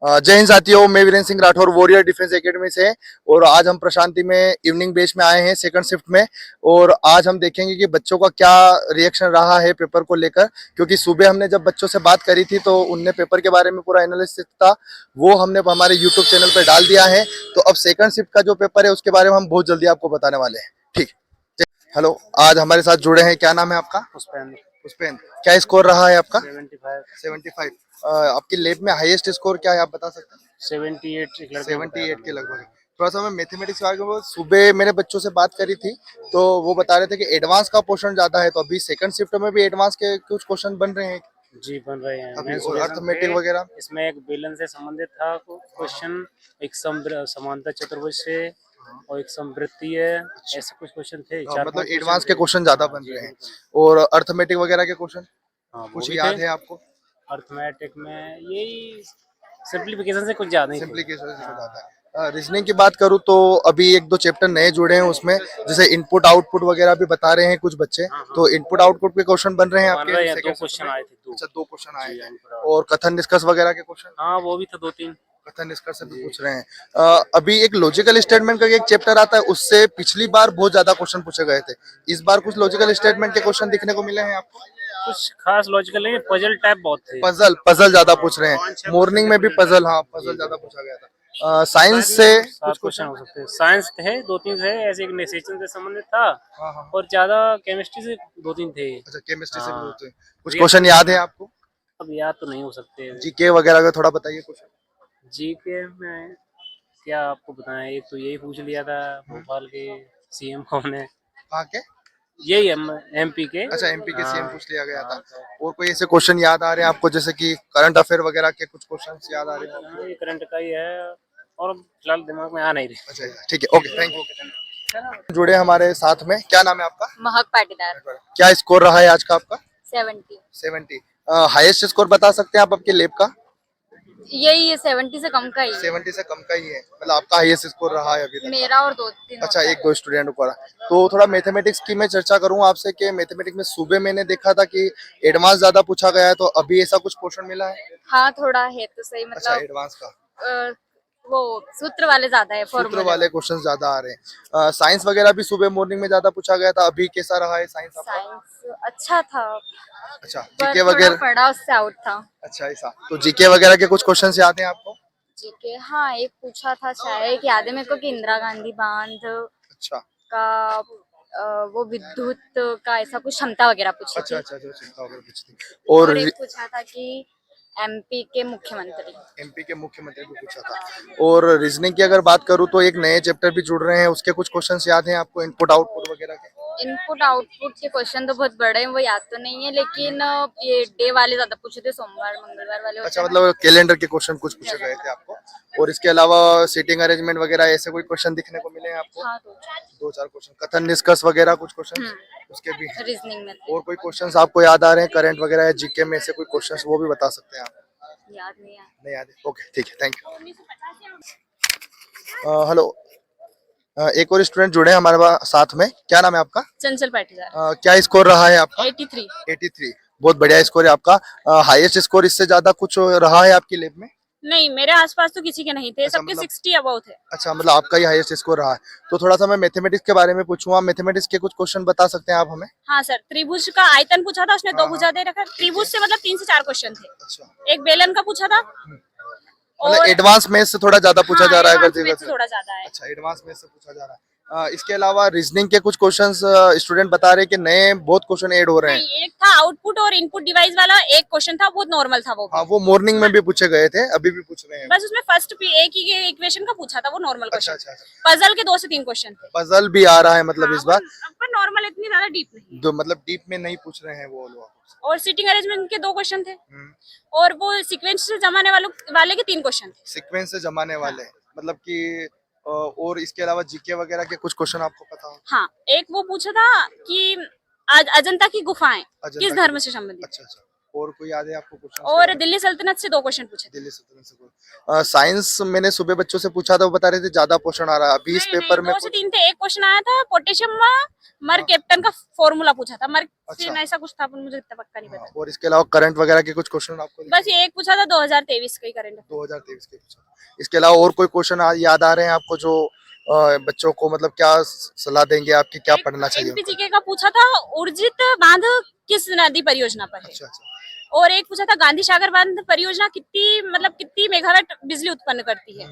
जय हिंद साथियों, मैं Virendra Singh Rathore warrior defence academy से। और आज हम प्रशांति में इवनिंग बैच में आए हैं सेकंड शिफ्ट में। और आज हम देखेंगे कि बच्चों का क्या रिएक्शन रहा है पेपर को लेकर, क्योंकि सुबह हमने जब बच्चों से बात करी थी तो उनने पेपर के बारे में पूरा एनालिसिस था, वो हमने हमारे यूट्यूब चैनल पर डाल दिया है। तो अब सेकंड शिफ्ट का जो पेपर है उसके बारे में हम बहुत जल्दी आपको बताने वाले हैं। ठीक। हेलो, आज हमारे साथ जुड़े हैं, क्या नाम है आपका? पुष्पेंद्र। पुष्पेंद्र, क्या स्कोर रहा है आपका? 75। 75। आपकी लैब में हाईएस्ट स्कोर क्या है, आप बता सकते हैं? 78 एक लड़के ने बताया 78 था के मुझे। लगभग है। थोड़ा सा मैं मैथमेटिक्स के बारे में, सुबह मैंने बच्चों से बात करी थी तो वो बता रहे थे कि एडवांस का पोर्शन ज्यादा है, तो अभी सेकंड शिफ्ट में भी एडवांस के कुछ क्वेश्चन बन रहे हैं जी बन रहे हैं, अभी, और मेंसुरेशन थे। अर्थमेटिक वगैरह। इसमें एक बेलन से संबंधित था क्वेश्चन, एक समांतर चतुर्भुज से, और एक समवृत्तीय। ऐसे कुछ क्वेश्चन थे, चार मतलब पांच क्वेश्चन एडवांस के थे। क्वेश्चन ज्यादा हाँ बन जी रहे हैं। बिल्कुल। और अर्थमेटिक वगैरह के क्वेश्चन हाँ वो कुछ भी थे। याद है आपको? अर्थमेटिक में यही सिंप्लीफिकेशन से कुछ ज्यादा ही थे। सिंप्लीकेशन से कुछ आता हाँ। है। रीजनिंग की बात करूँ तो अभी एक दो चैप्टर नए जुड़े हैं उसमें, जैसे इनपुट आउटपुट वगैरह भी बता रहे हैं कुछ बच्चे। हाँ हाँ तो इनपुट आउटपुट के क्वेश्चन बन रहे हैं बन आपके रहे हैं, दो सेकंड शिफ्ट क्वेश्चन में? आए थे, दो। अच्छा, दो क्वेश्चन आए जी हैं। इनपुट और कथन निष्कर्ष वगैरह के क्वेश्चन? हाँ वो भी था, दो तीन। कथन निष्कर्ष से भी जी। पूछ रहे हैं। अभी एक लॉजिकल स्टेटमेंट का एक चैप्टर आता है, उससे पिछली बार बहुत ज्यादा क्वेश्चन पूछे गए थे। इस बार कुछ लॉजिकल स्टेटमेंट के क्वेश्चन दिखने को मिले हैं आपको? कुछ खास लॉजिकल नहीं, पजल टाइप बहुत थे। पजल पजल ज्यादा हाँ, पूछ रहे हैं। 5-6 क्वेश्चन मॉर्निंग थे में भी पजल पजल, टाइप। हाँ जी पजल जी। ज्यादा पूछा गया था। साइंस शायद से सात कुछ क्वेश्चन क्वेश्चन? हो सकते हैं। साइंस थे, दो तीन थे ऐसे, एक नेसेशन से संबंधित था। हाँ हाँ। और ज्यादा केमिस्ट्री से दो तीन थे। अच्छा, केमिस्ट्री से भी हाँ, होते हैं। कुछ क्वेश्चन रिएक्शन याद है आपको? अब याद तो नहीं हो सकते। जीके वगैरह का थोड़ा बताइए कुछ। जी के में क्या आपको बताएं, एक तो यही पूछ लिया था भोपाल के सीएम कौन है। कहाँ के? यही एमपी के। अच्छा, एमपी के सीएम हाँ पूछ लिया गया था। हाँ तो और कोई ऐसे क्वेश्चन याद आ रहे हैं आपको, जैसे कि करंट अफेयर वगैरह के कुछ क्वेश्चन याद आ रहे हैं? हाँ, ये करंट का ही है, और फिलहाल दिमाग में आ नहीं रही। अच्छा, ठीक है, ओके, थैंक यू। जुड़े हमारे साथ में, क्या नाम है आपका? महक पाटीदार। क्या स्कोर रहा है आज का आपका? 70। 70। हाईएस्ट स्कोर बता सकते हैं आप आपके लैब का? यही है, 70 से कम का ही है। 70 से कम का ही है, मतलब आपका हाईएस्ट स्कोर रहा है अभी तक? मेरा और दो तीन अच्छा, और एक दो स्टूडेंट को। तो थोड़ा मैथमेटिक्स की मैं चर्चा करूं आपसे कि मैथमेटिक्स में सुबह मैंने देखा था कि एडवांस ज्यादा पूछा गया है, तो अभी ऐसा कुछ क्वेश्चन मिला है? हाँ थोड़ा है तो सही, अच्छा, मतलब एडवांस का वो सूत्र वाले ज्यादा है, सूत्र फॉर्मूले वाले क्वेश्चन ज्यादा आ रहे हैं। साइंस वगैरह भी सुबह मॉर्निंग में ज्यादा पूछा गया था, अभी कैसा रहा है साइंस आपका? साइंस अच्छा था, अच्छा, पर जीके थोड़ा वगैरह? पढ़ा उससे आउट था। अच्छा, ऐसा तो जीके वगैरह के कुछ क्वेश्चन याद हैं आपको? जीके हाँ, एक पूछा था शायद, एक याद है मेरे को कि इंदिरा गांधी बांध अच्छा का वो विद्युत का ऐसा कुछ क्षमता वगैरह पूछी अच्छा थी। अच्छा अच्छा, चिंता वगैरह कुछ थी। और और एक पूछा था कि एमपी के मुख्यमंत्री। एमपी के मुख्यमंत्री भी पूछा था। और रीजनिंग की अगर बात करूं तो एक नए चैप्टर भी जुड़ रहे हैं, उसके कुछ क्वेश्चंस याद हैं आपको, इनपुट आउटपुट वगैरह के? इनपुट आउटपुट के क्वेश्चन तो बहुत बड़े हैं, वो याद तो नहीं है, लेकिन ये डे वाले ज्यादा पूछे थे, सोमवार मंगलवार वाले होते अच्छा, हैं ना। मतलब कैलेंडर के क्वेश्चन कुछ पूछे गए थे आपको। और इसके अलावा सीटिंग अरेंजमेंट वगैरह ऐसे कोई क्वेश्चन दिखने को मिले हैं आपको? हाँ तो दो चार क्वेश्चन, कथन निष्कर्ष वगैरह कुछ क्वेश्चन उसके भी हैं। रीजनिंग में थे। और कोई क्वेश्चंस आपको याद आ रहे हैं करंट वगैरह या जीके में से कोई क्वेश्चंस, वो भी बता सकते हैं आप? याद नहीं है। नहीं याद है, ओके ठीक है, थैंक यू। हेलो, एक और स्टूडेंट जुड़े हैं हमारे साथ में, क्या नाम है आपका? चंचल पाटीदार। क्या स्कोर रहा है आपका? 83। 83, बहुत बढ़िया स्कोर है आपका। हाईएस्ट स्कोर इससे ज्यादा कुछ रहा है आपकी लैब में? नहीं, मेरे आसपास तो किसी के नहीं थे, अच्छा, सबके मतलब 60 अबव थे। अच्छा, मतलब आपका ही हाईएस्ट स्कोर रहा है। तो थोड़ा सा मैं मैथमेटिक्स के बारे में पूछूंगा, मैथमेटिक्स के कुछ क्वेश्चन बता सकते हैं आप हमें? हाँ सर, त्रिभुज का आयतन पूछा था उसने, हाँ, दो भुजा दे रखा, त्रिभुज से मतलब 3 से 4 क्वेश्चन थे। अच्छा, एक बेलन का पूछा था। मतलब और एडवांस मैथ्स से थोड़ा ज्यादा पूछा हाँ, जा रहा है एडवांस अगर मैथ से थोड़ा ज्यादा है। अच्छा, एडवांस मैथ्स से पूछा जा रहा है। इसके अलावा रीजनिंग के कुछ क्वेश्चंस स्टूडेंट बता रहे हैं कि नए बहुत क्वेश्चन ऐड हो रहे हैं। नहीं, एक था आउटपुट और इनपुट डिवाइस वाला, एक क्वेश्चन था वो नॉर्मल था वो भी। हाँ, वो मॉर्निंग में भी पूछे गए थे, अभी भी पूछ रहे हैं। बस उसमें फर्स्ट एक ही इक्वेशन का पूछा था, वो नॉर्मल अच्छा क्वेश्चन। अच्छा, पजल के 2 से 3 क्वेश्चन थे। पजल भी आ रहा है मतलब इस बार? पर नॉर्मल, इतनी ज्यादा डीप नहीं। जो मतलब डीप में नहीं पूछ रहे हैं वो लोग। और सीटिंग अरेंजमेंट के 2 क्वेश्चन थे। और वो सीक्वेंस से जमाने वाले के 3 क्वेश्चन थे। सीक्वेंस से जमाने वाले मतलब कि और इसके अलावा जीके वगैरह के कुछ क्वेश्चन आपको पता हो? हाँ, एक वो पूछा था कि अजंता की गुफाएं अजंता किस की धर्म से संबंधित। अच्छा अच्छा, और कोई याद है आपको क्वेश्चन? और दिल्ली सल्तनत से 2 क्वेश्चन पूछे थे। दिल्ली सल्तनत से कोई साइंस मैंने सुबह बच्चों से पूछा था, वो बता रहे थे ज्यादा पोर्शन आ रहा है अभी इस नहीं, पेपर में 2 से 3 थे। एक क्वेश्चन आया था पोटेशियम मर कैप्टन का फॉर्मूला पूछा था, मर अच्छा। ऐसा कुछ था, पर मुझे इतना पक्का नहीं पता। और इसके अलावा करंट वगैरह के कुछ क्वेश्चन आपको बस ये एक पूछा था 2023 का ही करंट। 2023 के पूछा? इसके अलावा और कोई क्वेश्चन याद आ रहे हैं आपको जो बच्चों को मतलब क्या सलाह देंगे आपकी, क्या पढ़ना चाहिए उनको? एनपीजीके का पूछा था उर्जित बांध किस नदी परियोजना पर है। अच्छा अच्छा। और एक पूछा था गांधी सागर बांध परियोजना कितनी मेगावाट बिजली उत्पन्न करती है।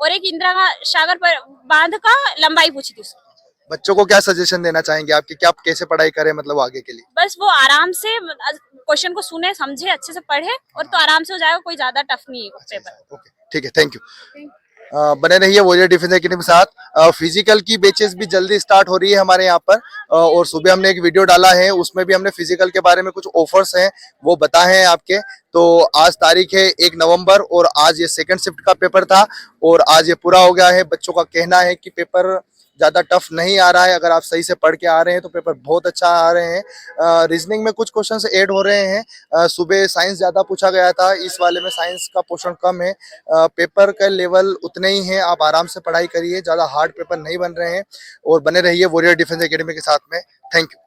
और एक इंदिरा सागर बांध का लंबाई पूछी थी उसकी। बच्चों को क्या सजेशन देना चाहेंगे आपकी, क्या आप कैसे पढ़ाई करें मतलब आगे के लिए? बस वो आराम से क्वेश्चन को सुने, समझे, अच्छे से पढ़े और तो आराम से हो जाएगा, कोई ज्यादा टफ नहीं है पेपर। ओके ठीक है, थैंक यू। बने रहिए वॉरियर डिफेंस एकेडमी के साथ। फिजिकल की बैचेस भी जल्दी स्टार्ट हो रही है हमारे यहाँ पर, और सुबह हमने एक वीडियो डाला है, उसमें भी हमने फिजिकल के बारे में कुछ ऑफर्स हैं वो बताए हैं आपके। तो आज तारीख है 1 नवंबर और आज ये सेकंड शिफ्ट का पेपर था और आज ये पूरा हो गया है। बच्चों का कहना है कि पेपर ज़्यादा टफ नहीं आ रहा है, अगर आप सही से पढ़ के आ रहे हैं तो पेपर बहुत अच्छा आ रहे हैं। रीजनिंग में कुछ क्वेश्चंस ऐड हो रहे हैं। सुबह साइंस ज़्यादा पूछा गया था, इस वाले में साइंस का पोर्शन कम है। पेपर का लेवल उतने ही है, आप आराम से पढ़ाई करिए, ज़्यादा हार्ड पेपर नहीं बन रहे हैं। और बने रहिए वॉरियर डिफेंस एकेडमी के साथ में। Thank you.